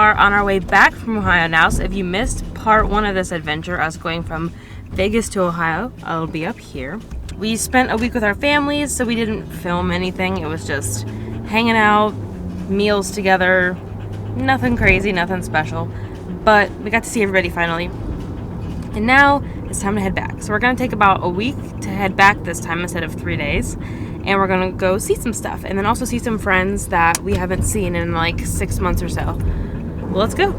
are on our way back from Ohio now, so if you missed part 1 of this adventure, us going from Vegas to Ohio, it'll be up here. We spent a week with our families, so we didn't film anything. It was just hanging out, meals together, nothing crazy, nothing special. But we got to see everybody finally. And now it's time to head back. So we're going to take about a week to head back this time instead of 3 days. And we're going to go see some stuff. And then also see some friends that we haven't seen in like 6 months or so. Well, let's go.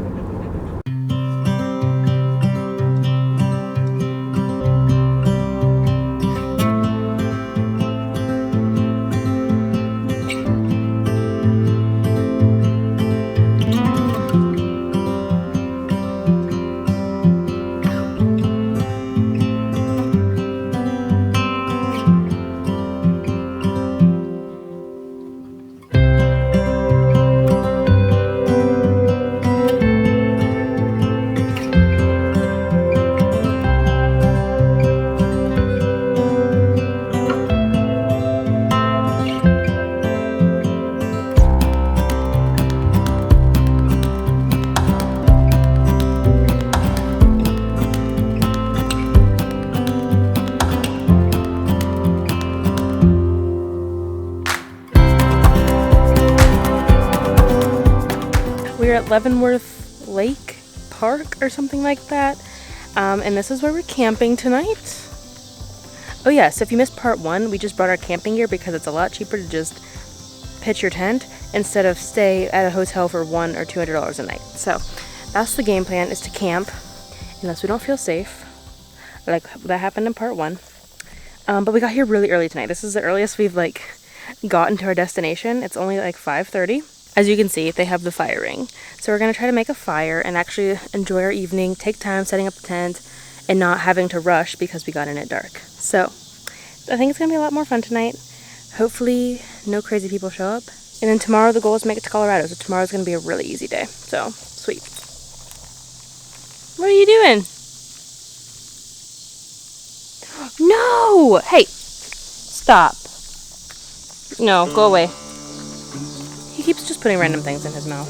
We're at Leavenworth Lake Park or something like that, and this is where we're camping tonight. Oh yeah, so if you missed part 1, we just brought our camping gear because it's a lot cheaper to just pitch your tent instead of stay at a hotel for $100 or $200 a night. So that's the game plan, is to camp unless we don't feel safe, like that happened in part 1. But we got here really early tonight. This is the earliest we've gotten to our destination. It's only like 5:30. As you can see, they have the fire ring. So we're going to try to make a fire and actually enjoy our evening, take time setting up the tent, and not having to rush because we got in at dark. So I think it's going to be a lot more fun tonight. Hopefully no crazy people show up. And then tomorrow the goal is to make it to Colorado. So tomorrow's going to be a really easy day. So, sweet. What are you doing? No! Hey! Stop. No, go away. He keeps just putting random things in his mouth.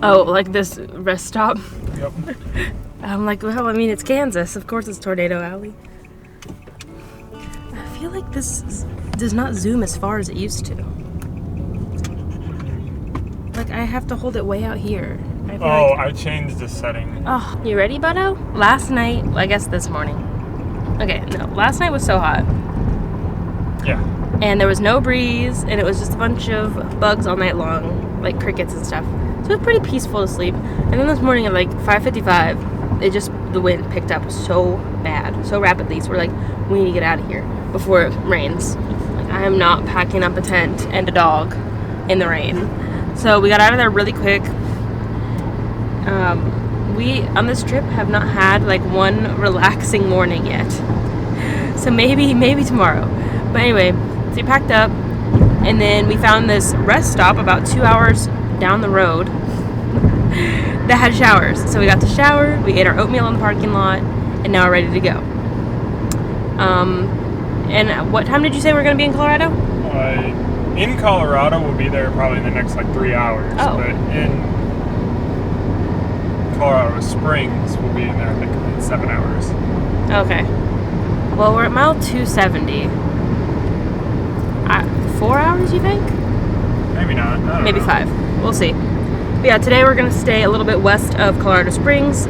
Oh, like this rest stop? Yep. I'm like, well, I mean, it's Kansas. Of course it's Tornado Alley. I feel like this does not zoom as far as it used to. Like, I have to hold it way out here. I changed the setting. Oh, you ready, Butto? Last night, I guess this morning. Okay, no, last night was so hot. Yeah. And there was no breeze, and it was just a bunch of bugs all night long, like crickets and stuff. So it was pretty peaceful to sleep. And then this morning at like 5:55, the wind picked up so bad, so rapidly. So we're like, we need to get out of here before it rains. Like, I am not packing up a tent and a dog in the rain. So we got out of there really quick. We, on this trip, have not had like one relaxing morning yet. So maybe tomorrow. But anyway, so we packed up, and then we found this rest stop about 2 hours down the road that had showers. So we got to shower, we ate our oatmeal in the parking lot, and now we're ready to go. And what time did you say we're going to be in Colorado? In Colorado, we'll be there probably in the next 3 hours. Oh. But in Colorado Springs, we'll be in there in 7 hours. Okay. Well, we're at mile 270. 4 hours, you think? Maybe not. I don't Maybe know. 5. We'll see. But yeah, today we're going to stay a little bit west of Colorado Springs,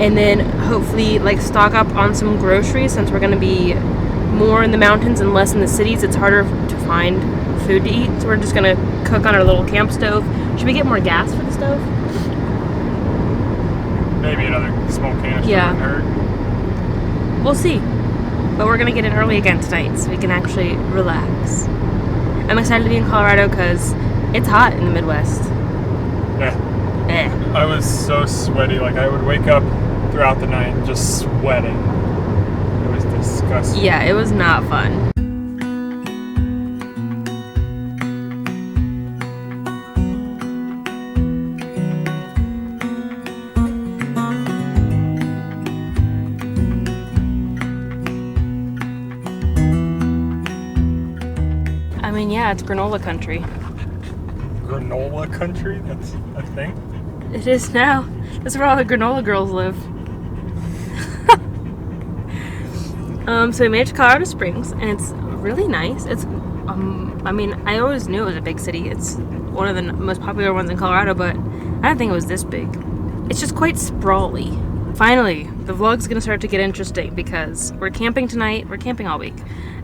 and then hopefully stock up on some groceries since we're going to be more in the mountains and less in the cities. It's harder to find food to eat, so we're just going to cook on our little camp stove. Should we get more gas for the stove? Maybe another small canister Yeah. wouldn't hurt. We'll see. But we're going to get in early again tonight so we can actually relax. I'm excited to be in Colorado because it's hot in the Midwest. Yeah. I was so sweaty. I would wake up throughout the night just sweating. It was disgusting. Yeah, it was not fun. I mean, yeah, it's granola country. Granola country? That's a thing? It is now. That's where all the granola girls live. So we made it to Colorado Springs, and it's really nice. It's, I mean, I always knew it was a big city. It's one of the most popular ones in Colorado, but I didn't think it was this big. It's just quite sprawly. Finally, the vlog's gonna start to get interesting because we're camping tonight. We're camping all week.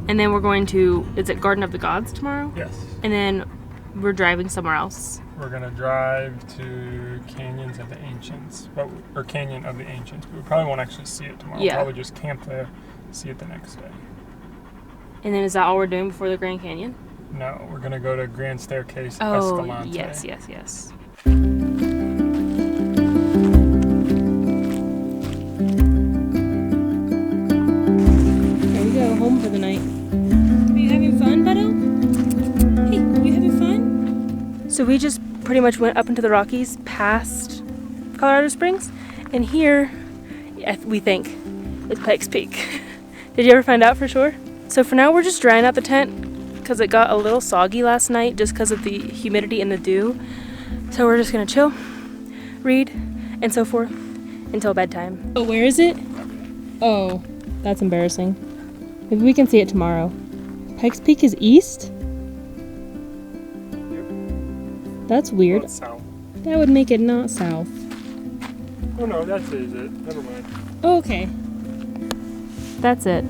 And then we're going to, is it Garden of the Gods tomorrow? Yes. And then we're driving somewhere else. We're gonna drive to Canyons of the Ancients, or Canyon of the Ancients, but we probably won't actually see it tomorrow. Yeah. We'll probably just camp there, see it the next day. And then is that all we're doing before the Grand Canyon? No, we're gonna go to Grand Staircase Oh, Escalante. yes, yes, yes. There we go, home for the night. Are you having fun, Beto? Hey, you having fun? So we just pretty much went up into the Rockies past Colorado Springs, and here we think it's Pikes Peak. Did you ever find out for sure? So for now we're just drying out the tent because it got a little soggy last night just because of the humidity and the dew. So we're just gonna chill, read, and so forth until bedtime. Oh, where is it? Oh, that's embarrassing. Maybe we can see it tomorrow. Pikes Peak is east? That's weird. Well, it's south. That would make it not south. Oh no, that is it. Never mind. Oh, okay. That's it.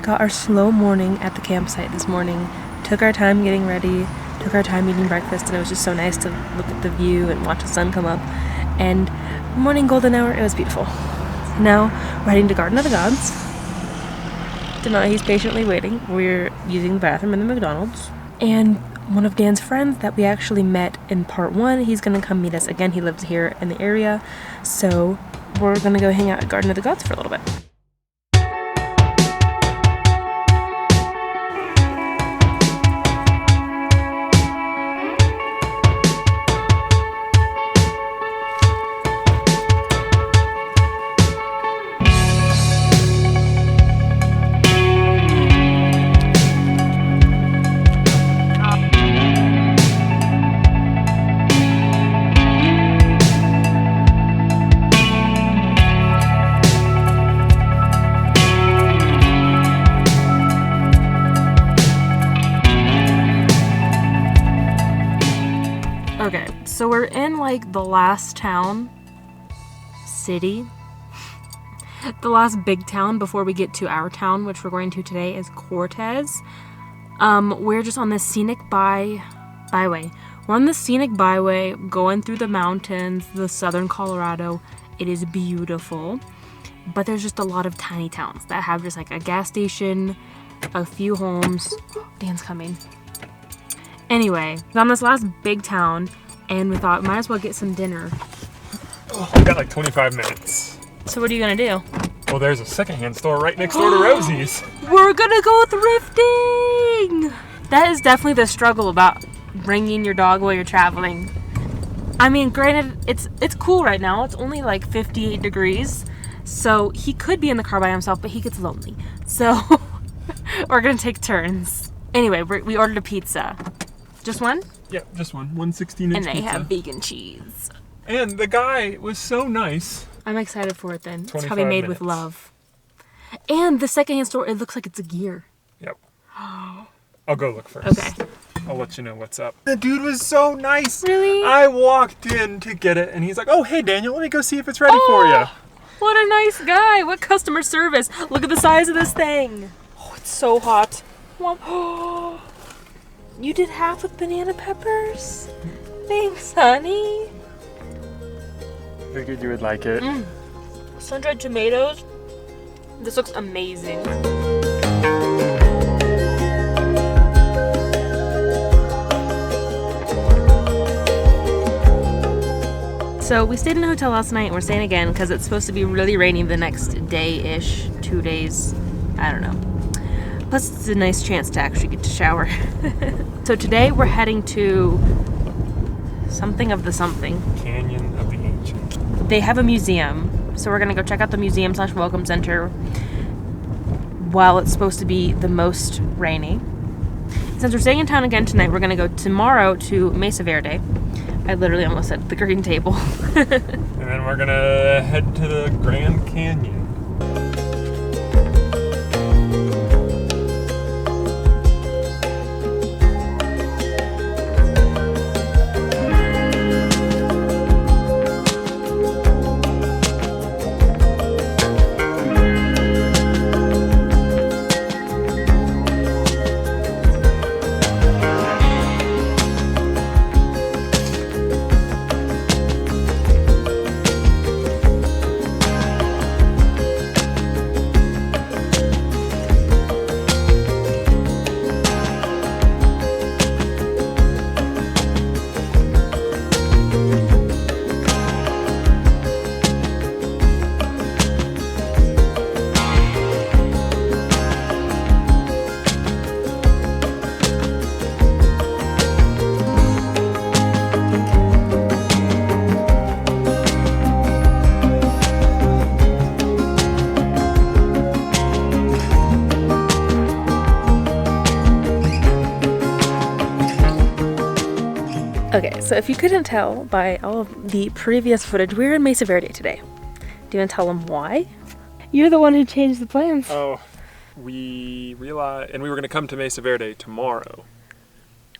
Got our slow morning at the campsite this morning. Took our time getting ready, took our time eating breakfast, and it was just so nice to look at the view and watch the sun come up. And morning golden hour, it was beautiful. Now we're heading to Garden of the Gods. He's patiently waiting. We're using the bathroom in the McDonald's. And one of Dan's friends that we actually met in part 1, he's gonna come meet us again. He lives here in the area. So we're gonna go hang out at Garden of the Gods for a little bit. Okay, so we're in like the last city, the last big town before we get to our town, which we're going to today is Cortez. We're just on this scenic byway. We're on the scenic byway going through the mountains, the southern Colorado. It is beautiful, but there's just a lot of tiny towns that have just like a gas station, a few homes. Dan's coming. Anyway, we're on this last big town, and we thought might as well get some dinner. Oh, we got like 25 minutes. So what are you gonna do? Well, there's a secondhand store right next door to Rosie's. We're gonna go thrifting! That is definitely the struggle about bringing your dog while you're traveling. I mean, granted, it's cool right now. It's only like 58 degrees, so he could be in the car by himself, but he gets lonely. So we're gonna take turns. Anyway, we ordered a pizza. Just one? Yeah, just one. 1 16-inch and they pizza. have vegan cheese. And the guy was so nice. I'm excited for it then. It's 25 probably made with minutes. love. And the secondhand store, it looks like it's a gear. Yep. I'll go look first. Okay. I'll let you know what's up. The dude was so nice. Really? I walked in to get it, and he's like, "Oh, hey, Daniel, let me go see if it's ready for you." What a nice guy. What customer service. Look at the size of this thing. Oh, it's so hot. Oh, you did half with banana peppers? Thanks, honey. Figured you would like it. Sun-dried tomatoes. This looks amazing. So we stayed in a hotel last night and we're staying again because it's supposed to be really rainy the next day-ish, 2 days, I don't know. Plus it's a nice chance to actually get to shower. So today we're heading to something of the something. Canyon of the Ancients. They have a museum, so we're gonna go check out the museum / welcome center while it's supposed to be the most rainy. Since we're staying in town again tonight, we're gonna go tomorrow to Mesa Verde. I literally almost said the green table. And then we're gonna head to the Grand Canyon. Okay, so if you couldn't tell by all of the previous footage, we're in Mesa Verde today. Do you want to tell them why? You're the one who changed the plans. Oh, we realized, and we were going to come to Mesa Verde tomorrow,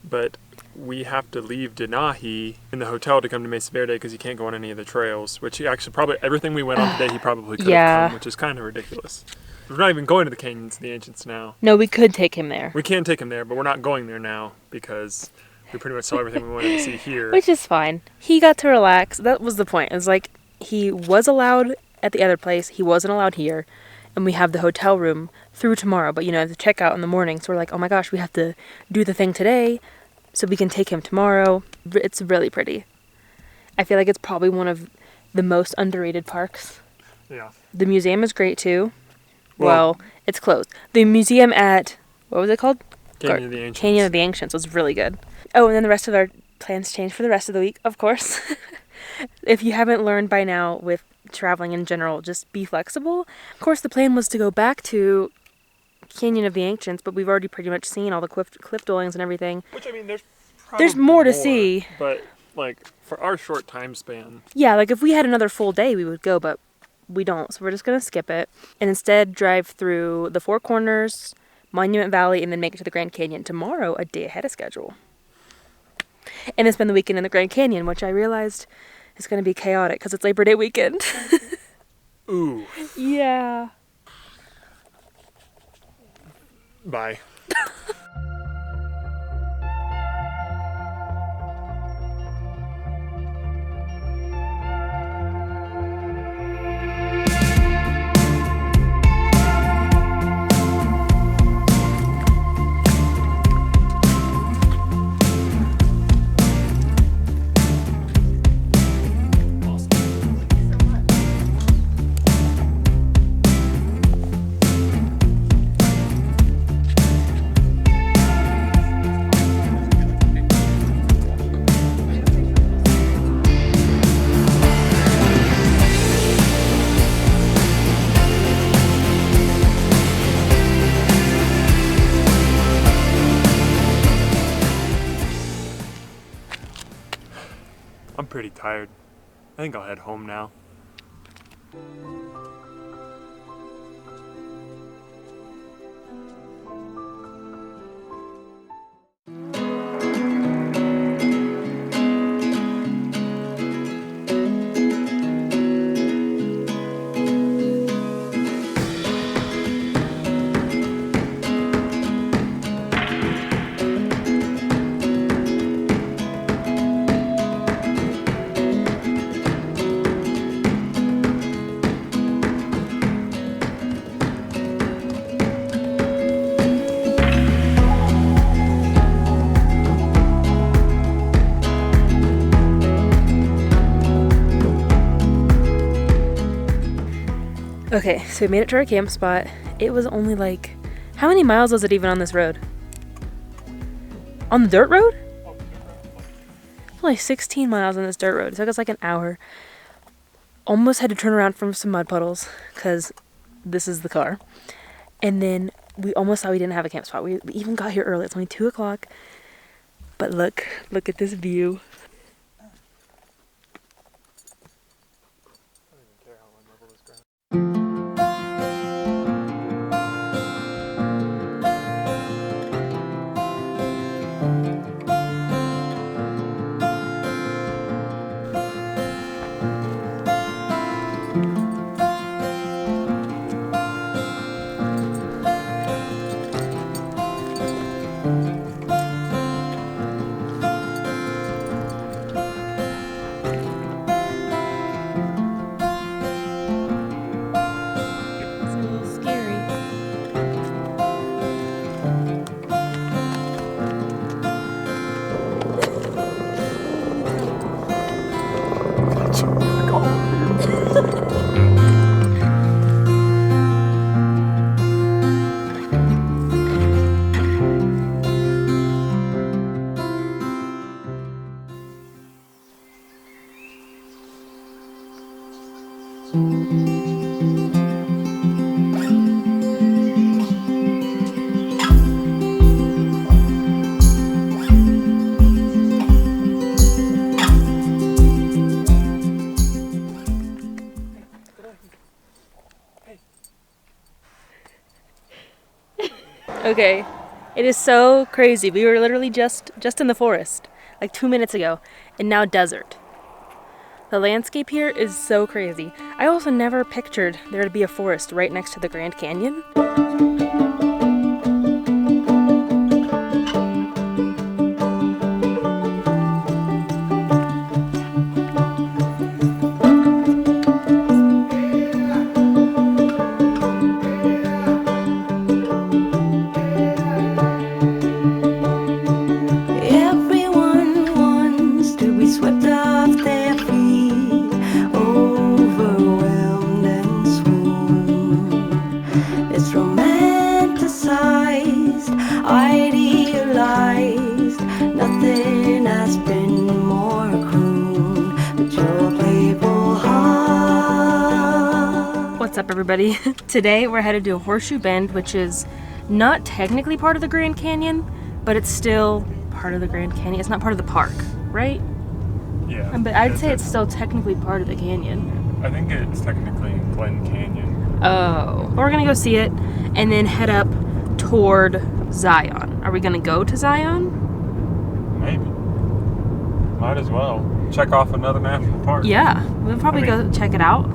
but we have to leave Denahi in the hotel to come to Mesa Verde because he can't go on any of the trails, which he actually probably, everything we went on today, he probably could have come, which is kind of ridiculous. We're not even going to the canyons of the Ancients now. No, we could take him there. We can take him there, but we're not going there now because we pretty much saw everything we wanted to see here. Which is fine. He got to relax. That was the point. It was like he was allowed at the other place. He wasn't allowed here. And we have the hotel room through tomorrow. But, you know, the checkout in the morning. So we're like, oh my gosh, we have to do the thing today so we can take him tomorrow. It's really pretty. I feel like it's probably one of the most underrated parks. Yeah. The museum is great too. Well, it's closed. The museum at, what was it called? Canyon of the Ancients. Canyon of the Ancients was really good. Oh, and then the rest of our plans changed for the rest of the week, of course. If you haven't learned by now with traveling in general, just be flexible. Of course, the plan was to go back to Canyon of the Ancients, but we've already pretty much seen all the cliff dwellings and everything. Which, I mean, there's more to see. But, like, for our short time span. Yeah, like if we had another full day, we would go, but we don't. So we're just going to skip it and instead drive through the Four Corners, Monument Valley, and then make it to the Grand Canyon tomorrow, a day ahead of schedule. And then spend the weekend in the Grand Canyon, which I realized is going to be chaotic because it's Labor Day weekend. Ooh. Yeah. Bye. I'm pretty tired. I think I'll head home now. Okay, so we made it to our camp spot. It was only like, how many miles was it even on this road? On the dirt road? Only 16 miles on this dirt road. It took us like an hour. Almost had to turn around from some mud puddles because this is the car. And then we almost thought we didn't have a camp spot. We even got here early. It's only 2 o'clock. But look at this view. I don't even care how unlevel this ground. It's a little scary. Okay, it is so crazy. We were literally just in the forest like 2 minutes ago, and now desert. The landscape here is so crazy. I also never pictured there to be a forest right next to the Grand Canyon. Everyone wants to be swept off their feet, overwhelmed and swooned. It's romanticized, idealized. Nothing has been more crooned but your playful heart. What's up, everybody? Today we're headed to Horseshoe Bend, which is not technically part of the Grand Canyon, but it's still part of the Grand Canyon. It's not part of the park, right? Yeah. But I'd say it's still technically part of the canyon. I think it's technically Glen Canyon. Oh. We're gonna go see it and then head up toward Zion. Are we gonna go to Zion? Maybe. Might as well. Check off another national park. Yeah, we'll probably go check it out.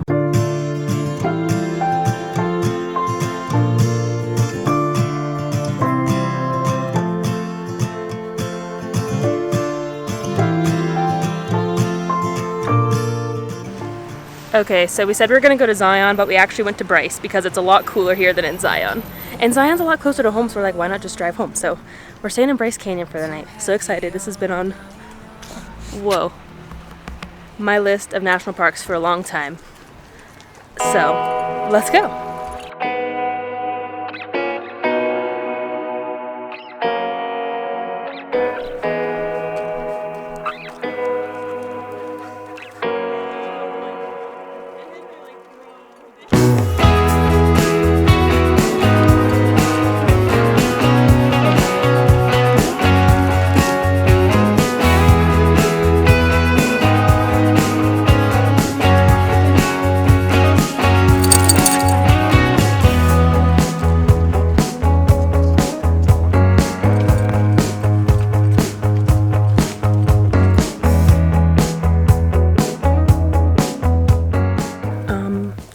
Okay, so we said we were going to go to Zion, but we actually went to Bryce because it's a lot cooler here than in Zion. And Zion's a lot closer to home, so we're like, why not just drive home? So we're staying in Bryce Canyon for the night. So excited. This has been on, my list of national parks for a long time. So let's go.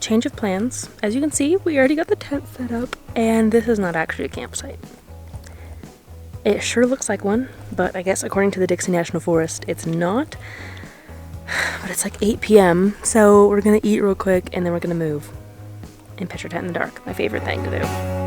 change of plans. As you can see, we already got the tent set up, and this is not actually a campsite. It sure looks like one, but I guess according to the Dixie National Forest, it's not. But it's like 8 p.m., so we're gonna eat real quick, and then we're gonna move and pitch our tent in the dark. My favorite thing to do.